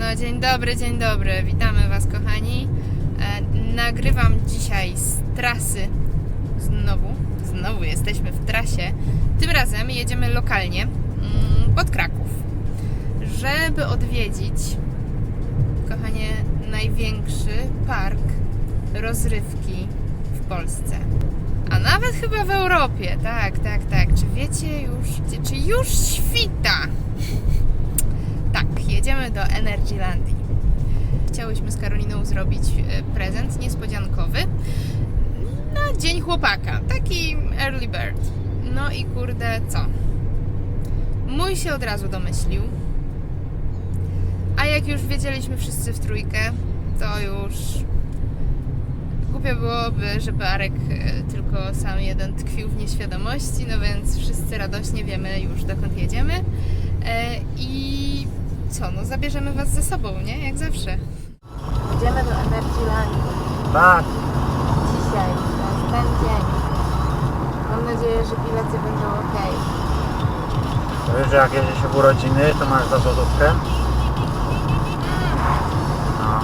No dzień dobry, witamy Was kochani. Nagrywam dzisiaj z trasy. Znowu jesteśmy w trasie. Tym razem jedziemy lokalnie pod Kraków, żeby odwiedzić, kochanie, największy park rozrywki w Polsce. A nawet chyba w Europie. Tak. Czy wiecie już, czy już świta? Tak, jedziemy do Energylandii. Chciałyśmy z Karoliną zrobić prezent niespodziankowy na Dzień Chłopaka. Taki early bird. No i kurde, co? Mój się od razu domyślił. A jak już wiedzieliśmy wszyscy w trójkę, to już głupio byłoby, żeby Arek tylko sam jeden tkwił w nieświadomości, no więc wszyscy radośnie wiemy już, dokąd jedziemy. I co, no zabierzemy Was ze sobą, nie? Jak zawsze. Jedziemy do Energylandii. Tak. Dzisiaj, to jest ten dzień. Mam nadzieję, że bilety będą ok. Wiesz, że jak jedzie się w urodziny, to masz za złotówkę? No.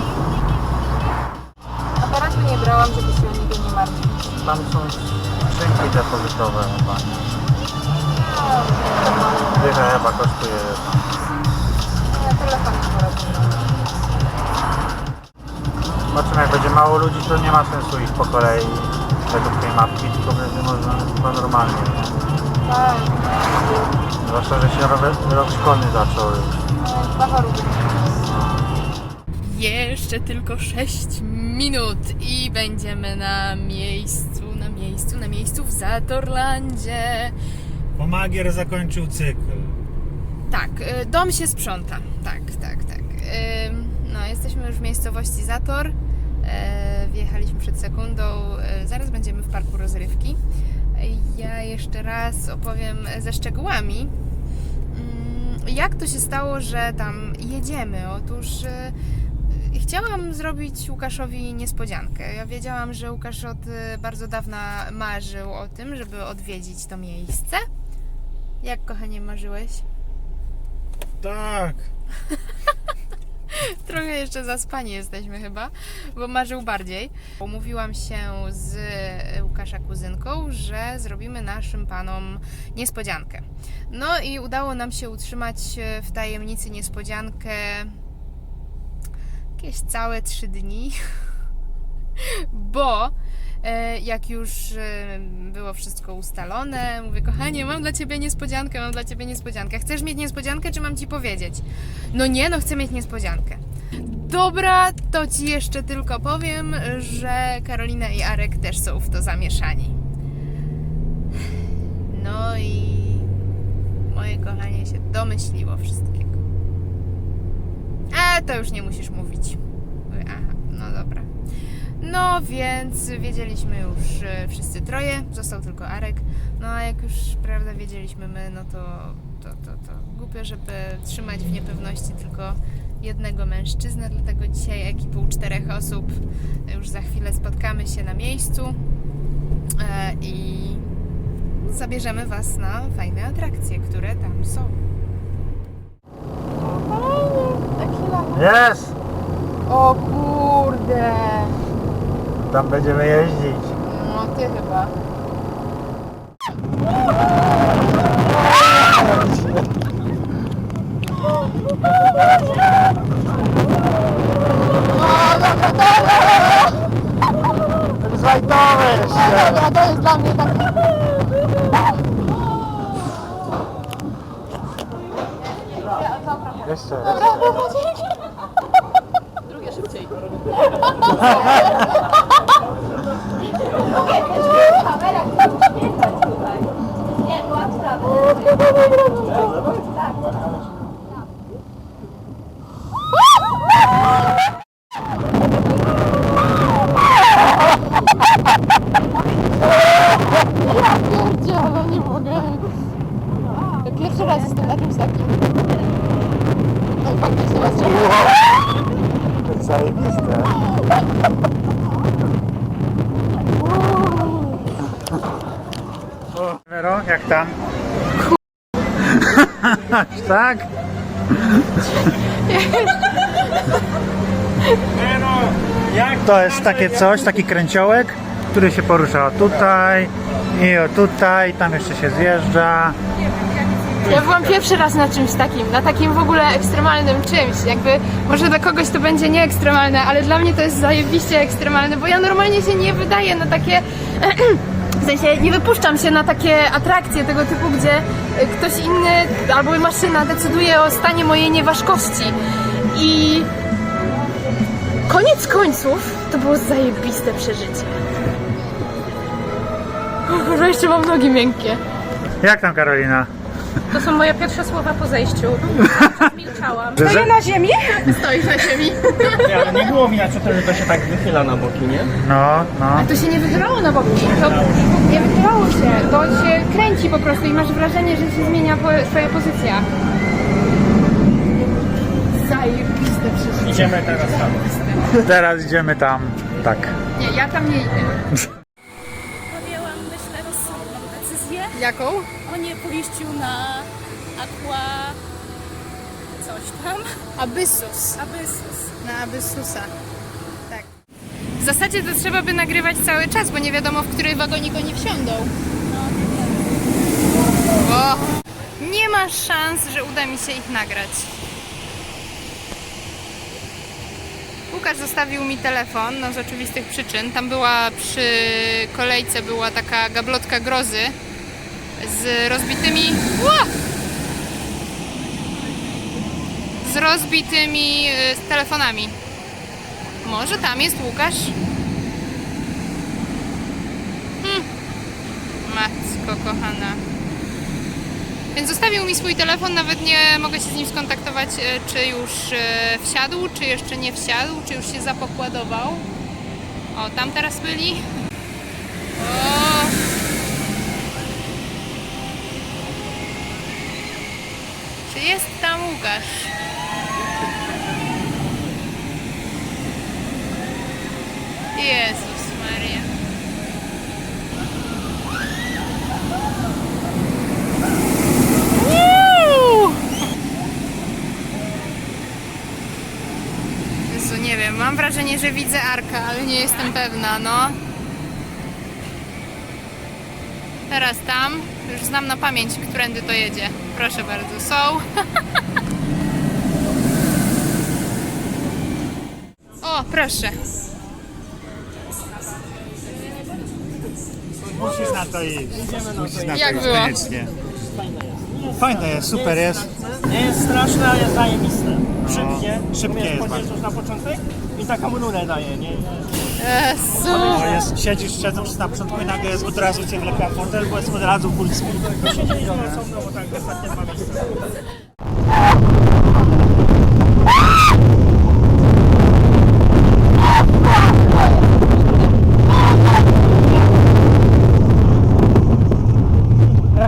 Aparatu nie brałam, żeby się o niego nie martwić. Tam są skrzynki depozytowe chyba. Dycha chyba kosztuje tam. Nie, telefon nie poradzimy. Zobaczymy, jak będzie mało ludzi, to nie ma sensu iść po kolei według tej mapki, tylko będzie można chyba normalnie, nie? Tak. Zwłaszcza, że się rok szkolny zaczął już. Dwa choroby. Jeszcze tylko 6 minut i będziemy na miejscu w Zatorlandzie. Bo Magier zakończył cykl. Tak, dom się sprząta. Tak. No, jesteśmy już w miejscowości Zator. Wjechaliśmy przed sekundą. Zaraz będziemy w parku rozrywki. Ja jeszcze raz opowiem ze szczegółami, jak to się stało, że tam jedziemy. Otóż chciałam zrobić Łukaszowi niespodziankę. Ja wiedziałam, że Łukasz od bardzo dawna marzył o tym, żeby odwiedzić to miejsce. Jak, kochanie, marzyłeś? Tak. Trochę jeszcze zaspani jesteśmy chyba, bo marzył bardziej. Umówiłam się z Łukasza kuzynką, że zrobimy naszym panom niespodziankę. No i udało nam się utrzymać w tajemnicy niespodziankę jakieś całe 3 dni, bo jak już było wszystko ustalone, mówię: kochanie, mam dla Ciebie niespodziankę. Chcesz mieć niespodziankę, czy mam Ci powiedzieć? No nie, no chcę mieć niespodziankę. Dobra, to Ci jeszcze tylko powiem, że Karolina i Arek też są w to zamieszani. No i moje kochanie się domyśliło wszystkiego. A to już nie musisz mówić. Mówię: aha, no dobra. No więc wiedzieliśmy już wszyscy troje, został tylko Arek. No a jak już, prawda, wiedzieliśmy my, no to głupio, żeby trzymać w niepewności tylko jednego mężczyznę, dlatego dzisiaj ekipą 4 osób już za chwilę spotkamy się na miejscu i zabierzemy Was na fajne atrakcje, które tam są. Jest! O kurde! Tam będziemy jeździć. No ty chyba. Zajtowy jeszcze! Dobra, to jest dla mnie tak. Jeszcze. Drugie szybciej. Kamera tutaj. Nie, była sprawa. Ja nie mogę. Pierwszy raz jestem na tym takim. No faktycznie was To jest zajebiste. Wero, jak tam? Tak? To jest takie coś, taki kręciołek, który się porusza o tutaj i o tutaj, tam jeszcze się zjeżdża. Ja byłam pierwszy raz na czymś takim, na takim w ogóle ekstremalnym czymś. Jakby może dla kogoś to będzie nieekstremalne, ale dla mnie to jest zajebiście ekstremalne, bo ja normalnie się nie wydaję na takie... W sensie nie wypuszczam się na takie atrakcje tego typu, gdzie ktoś inny albo maszyna decyduje o stanie mojej nieważkości. I koniec końców to było zajebiste przeżycie. Może jeszcze mam nogi miękkie. Jak tam, Karolina? To są moje pierwsze słowa po zejściu. Milczałam. Że- na ziemi? Stoisz na ziemi. Nie, ale nie było widać, że to się tak wychyla na boki, nie? No, no. To się nie wychylało na boki. To nie wychylało się. To się kręci po prostu i masz wrażenie, że się zmienia twoja pozycja. Zajebiste przeżycie. Idziemy teraz tam. Teraz idziemy tam, tak. Nie, ja tam nie idę. Podjęłam, myślę, rozsądną decyzję Jaką? o nie pójściu na aqua... coś tam. Abyssus. Abyssus. Na Abyssusa. Tak. W zasadzie to trzeba by nagrywać cały czas, bo nie wiadomo, w który wagonik oni wsiądą. O! Nie ma szans, że uda mi się ich nagrać. Łukasz zostawił mi telefon, no z oczywistych przyczyn. Tam była przy kolejce była taka gablotka grozy z rozbitymi... Ła! Z rozbitymi telefonami. Może tam jest Łukasz? Matko kochana. Więc zostawił mi swój telefon, nawet nie mogę się z nim skontaktować, czy już wsiadł, czy jeszcze nie wsiadł, czy już się zapokładował. O, tam teraz byli. O! Czy jest tam Łukasz? Jezus Maria. Jezu, nie wiem, mam wrażenie, że widzę arkę, ale nie jestem pewna, no. Teraz tam, już znam na pamięć, którędy to jedzie. Proszę bardzo, są. O, proszę. Musisz na to iść. Musisz na Jak to iść było? koniecznie. Fajne jest, super jest. Nie jest straszne, ale jest zajebiste. Szybkie. szybkie Umiesz jest podjeżdżać bardzo. na początek i taką rurę daje, nie? Jezu. To jest, siedząc na początku i nagle jest od razu cię wlepia w fotel, bo jest od razu full speed. Siedzieliśmy osobno, bo tak ostatnie 2 miejsca.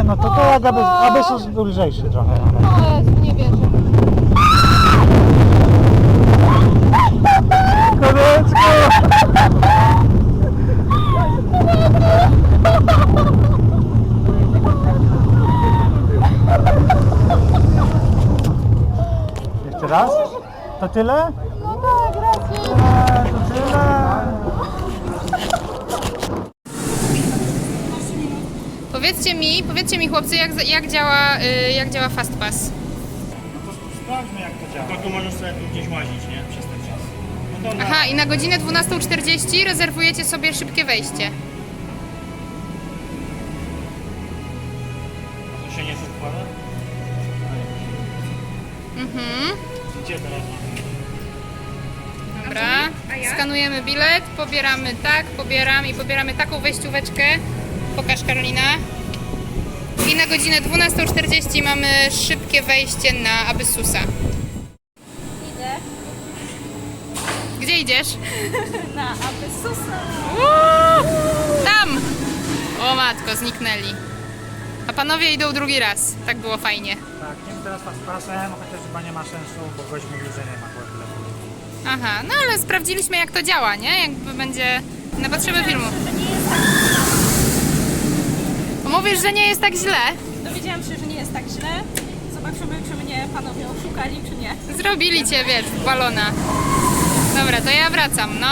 No to jak Abyssus był lżejszy trochę. O Jezu, nie wierzę. Jeszcze raz? To tyle? No tak, raczej. To tyle. Powiedzcie mi chłopcy, jak działa FastPass. Sprawdźmy jak to działa. Tylko możesz sobie tu gdzieś łazić, nie? Przez ten czas. No to Aha, i na godzinę 12:40 rezerwujecie sobie szybkie wejście. to się nie zakłada? Mhm. Gdzie teraz? Dobra. Skanujemy bilet, pobieramy tak, pobieramy taką wejścióweczkę. Pokaż, Karolina. I na godzinę 12:40 mamy szybkie wejście na Abyssusa. Idę Gdzie idziesz? na Abyssusa. Tam! O matko, zniknęli. A panowie idą drugi raz. Tak było fajnie. Tak, nie teraz pasem, chociaż chyba nie ma sensu, bo gość mówi, że nie ma tyle. Aha, no ale sprawdziliśmy jak to działa, nie? Jakby będzie na potrzeby filmu. Że nie jest tak źle. Mówisz, że nie jest tak źle? Dowiedziałam się, że nie jest tak źle. Zobaczymy, czy mnie panowie oszukali, czy nie. Zrobili cię, wiesz, w balona. Dobra, to ja wracam, no.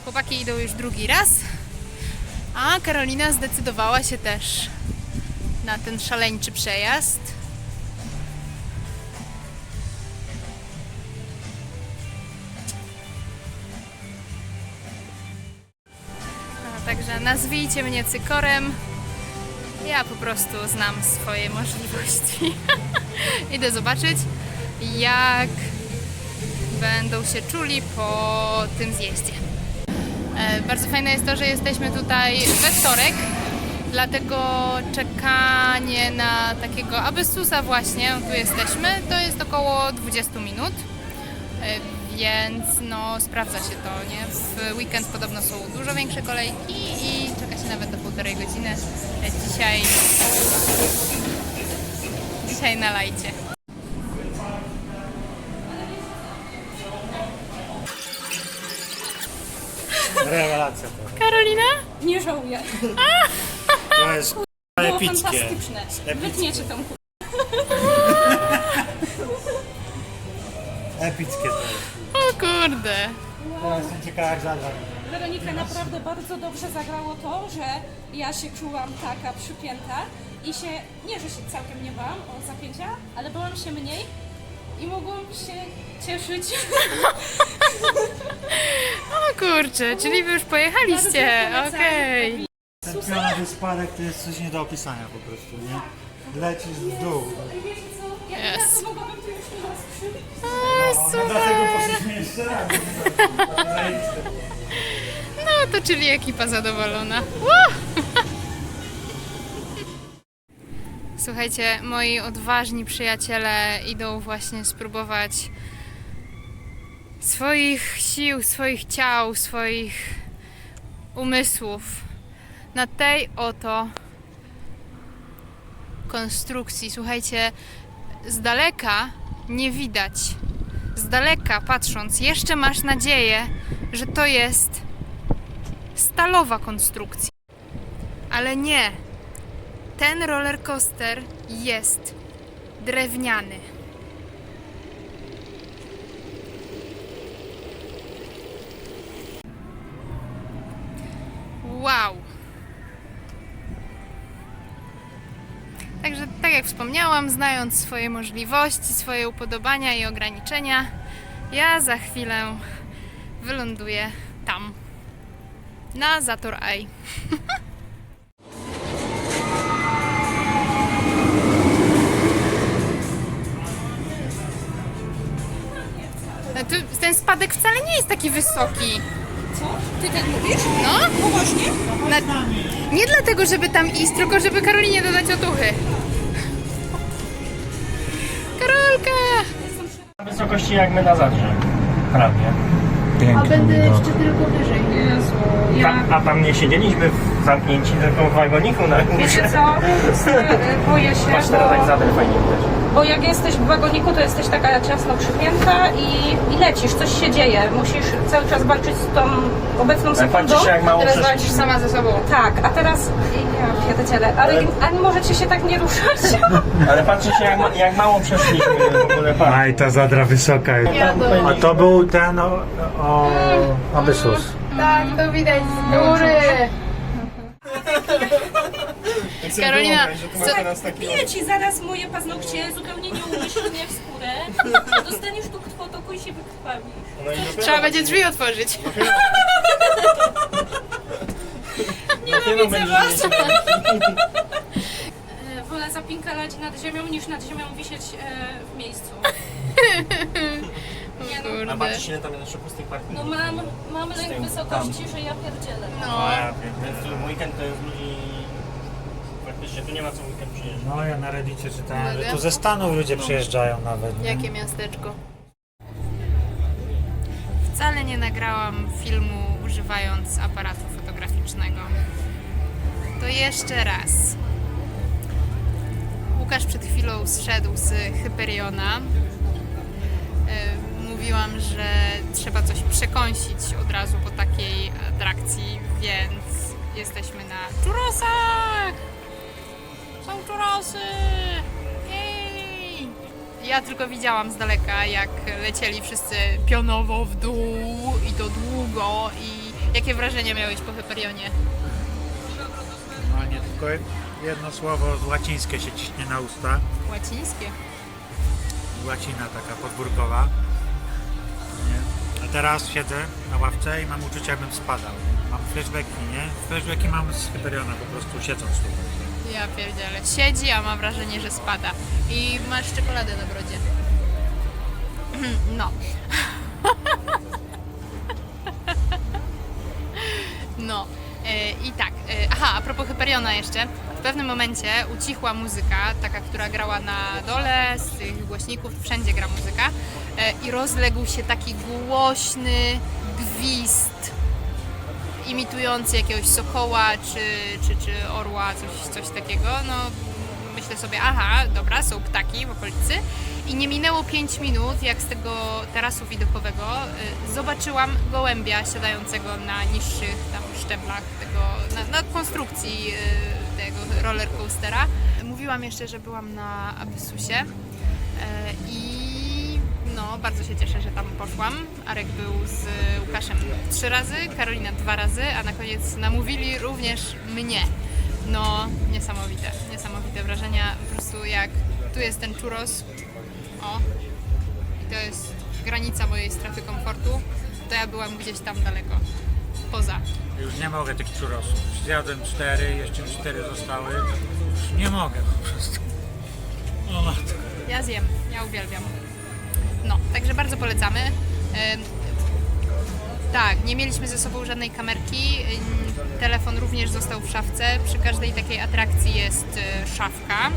Chłopaki idą już drugi raz, a Karolina zdecydowała się też na ten szaleńczy przejazd. Także nazwijcie mnie cykorem. Ja po prostu znam swoje możliwości. Idę zobaczyć, jak będą się czuli po tym zjeździe. Bardzo fajne jest to, że jesteśmy tutaj we wtorek, dlatego czekanie na takiego Abyssusa właśnie, tu jesteśmy, to jest około 20 minut. Więc no sprawdza się to, nie? W weekend podobno są dużo większe kolejki i czeka się nawet do 1,5 godziny. Dzisiaj na lajcie. Rewelacja to. Karolina? Nie żałuję. To jest Było epickie. fantastyczne. Wytniecie tą Epickie to jest. O kurde. Teraz jestem ciekawa jak zagra. Weronika, naprawdę bardzo dobrze zagrało to, że ja się czułam taka przypięta i się, nie że się całkiem nie bałam o zapięcia, ale bałam się mniej i mogłam się cieszyć. O kurczę, czyli wy już pojechaliście. Bardzo Okej. Ten pionowy spadek to jest coś nie do opisania po prostu, nie? Lecisz w dół. Wiecie co, ja Yes. to mogłabym tu już raz przybyć. No, dlatego poszliśmy jeszcze raz. No to czyli ekipa zadowolona. Woo! Słuchajcie, moi odważni przyjaciele idą właśnie spróbować swoich sił, swoich ciał, swoich umysłów na tej oto konstrukcji. Słuchajcie, z daleka nie widać. Z daleka patrząc, jeszcze masz nadzieję, że to jest stalowa konstrukcja. Ale nie. Ten roller coaster jest drewniany. Wow. Także tak jak wspomniałam, znając swoje możliwości, swoje upodobania i ograniczenia, ja za chwilę wyląduję tam, na Zator Eye. Ten spadek wcale nie jest taki wysoki. Co? Ty tak mówisz? No, Poważnie? nie dlatego, żeby tam iść, tylko żeby Karolinie dodać otuchy. Karolka! Na wysokości jak my na Zadrze. Prawie. tylko wyżej. Jezu, A tam nie siedzieliśmy zamknięci tylko w wagoniku na górze. Wiecie co? Boję się, Patrz teraz jak Zadr fajnie widać. bo jak jesteś w wagoniku, to jesteś taka ciasno przypięta i lecisz, coś się dzieje. Musisz cały czas walczyć z tą obecną Ale sekundą. patrzcie jak mało Teraz przeszli. walczysz sama ze sobą. Tak, a teraz ja pierdzielę, ale ani możecie się tak nie ruszać. Ale patrzcie jak mało przeszliśmy w ogóle. Patrz. Aj, ta zadra wysoka jest. A to był ten Abyssus. Tak, to widać z góry. Karolina, Bije ci zaraz moje paznokcie zupełnie nieumyślnie w skórę. Dostaniesz tu krwotoku i się wykrwawisz. trzeba będzie drzwi otworzyć. Nienawidzę was! Wolę zapinkalać nad ziemią niż nad ziemią wisieć w miejscu. Nie no, A Kurde. patrzcie ile tam jest jeszcze pustych parkingów. no mam lęk wysokości, że ja pierdzielę. No. Więc w weekend to jest ludzi... Praktycznie tu nie ma co w weekend przyjeżdżać. No ja na Reddicie czytałem, że tu ze Stanów ludzie przyjeżdżają nawet. Nie? Jakie miasteczko? Wcale nie nagrałam filmu używając aparatu fotograficznego. To jeszcze raz. Łukasz przed chwilą zszedł z Hyperiona. Mówiłam, że trzeba coś przekąsić od razu po takiej atrakcji, więc jesteśmy na churrosach! czurosy! Jej! Ja tylko widziałam z daleka, jak lecieli wszyscy pionowo w dół i to długo. I jakie wrażenie miałeś po Hyperionie? Normalnie tylko jedno słowo łacińskie się ciśnie na usta. Łacińskie. Łacina taka podwórkowa. Nie? A teraz siedzę na ławce i mam uczucie, jakbym spadał. Mam flashbacki, nie? Flashbacki mam z Hyperiona, po prostu siedząc tu. Ja pierdzielę. Siedzi, a ma wrażenie, że spada. I masz czekoladę na brodzie. No. No. I tak. Aha, a propos Hyperiona jeszcze. W pewnym momencie ucichła muzyka, taka, która grała na dole, z tych głośników, wszędzie gra muzyka. I rozległ się taki głośny gwizd imitujący jakiegoś sokoła czy orła, coś takiego. No, myślę sobie, aha, dobra, są ptaki w okolicy. I nie minęło 5 minut, jak z tego tarasu widokowego zobaczyłam gołębia siadającego na niższych tam szczeblach tego, na konstrukcji tego roller coastera. Mówiłam jeszcze, że byłam na Abyssusie i no, bardzo się cieszę, że tam poszłam. Arek był z Łukaszem 3 razy, Karolina 2 razy, a na koniec namówili również mnie. No, niesamowite wrażenia. Po prostu jak tu jest ten churros, o, i to jest granica mojej strefy komfortu, to ja byłam gdzieś tam daleko, poza. Już nie mogę tych churrosów. Zjadłem 4, jeszcze 4 zostały. Już nie mogę po prostu. O matko. Ja zjem, ja uwielbiam. No, także bardzo polecamy. Tak, nie mieliśmy ze sobą żadnej kamerki. Telefon również został w szafce. Przy każdej takiej atrakcji jest szafka,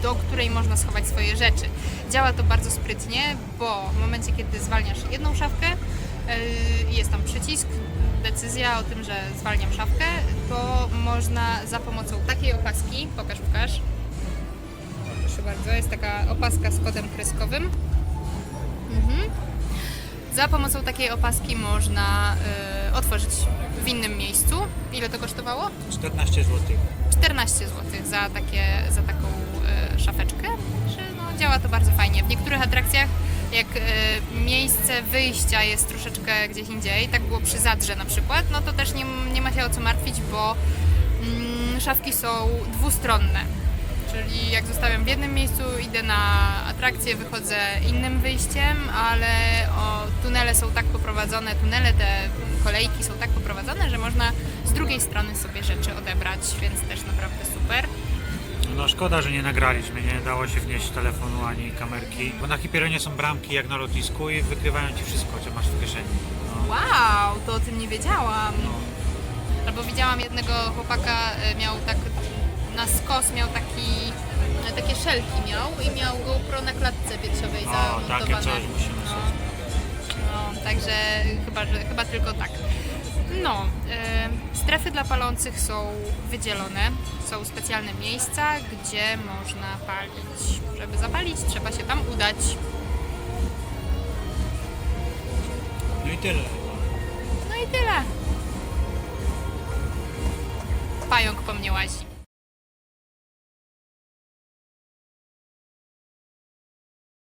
do której można schować swoje rzeczy. Działa to bardzo sprytnie, bo w momencie, kiedy zwalniasz jedną szafkę, jest tam przycisk, decyzja o tym, że zwalniam szafkę, to można za pomocą takiej opaski, pokaż. Proszę bardzo, jest taka opaska z kodem kreskowym. Za pomocą takiej opaski można otworzyć w innym miejscu. Ile to kosztowało? 14 zł. 14 zł za taką szafeczkę. Także no, działa to bardzo fajnie. W niektórych atrakcjach, jak miejsce wyjścia jest troszeczkę gdzieś indziej, tak było przy Zadrze na przykład, no to też nie ma się o co martwić, bo szafki są dwustronne. Czyli jak zostawiam w jednym miejscu, idę na atrakcję, wychodzę innym wyjściem, ale tunele są tak poprowadzone, te kolejki są tak poprowadzone, że można z drugiej strony sobie rzeczy odebrać, więc też naprawdę super. No szkoda, że nie nagraliśmy, nie dało się wnieść telefonu ani kamerki, bo na Hyperionie są bramki jak na lotnisku i wykrywają ci wszystko, co masz w kieszeni. No. Wow, to o tym nie wiedziałam. No. Albo widziałam jednego chłopaka, miał tak na skos, miał takie szelki i miał GoPro na klatce piersiowej zamontowane. Takie coś musimy No, także chyba tylko tak. No, strefy dla palących są wydzielone. Są specjalne miejsca, gdzie można palić. Żeby zapalić, trzeba się tam udać. No i tyle. No i tyle. Pająk po mnie łazi.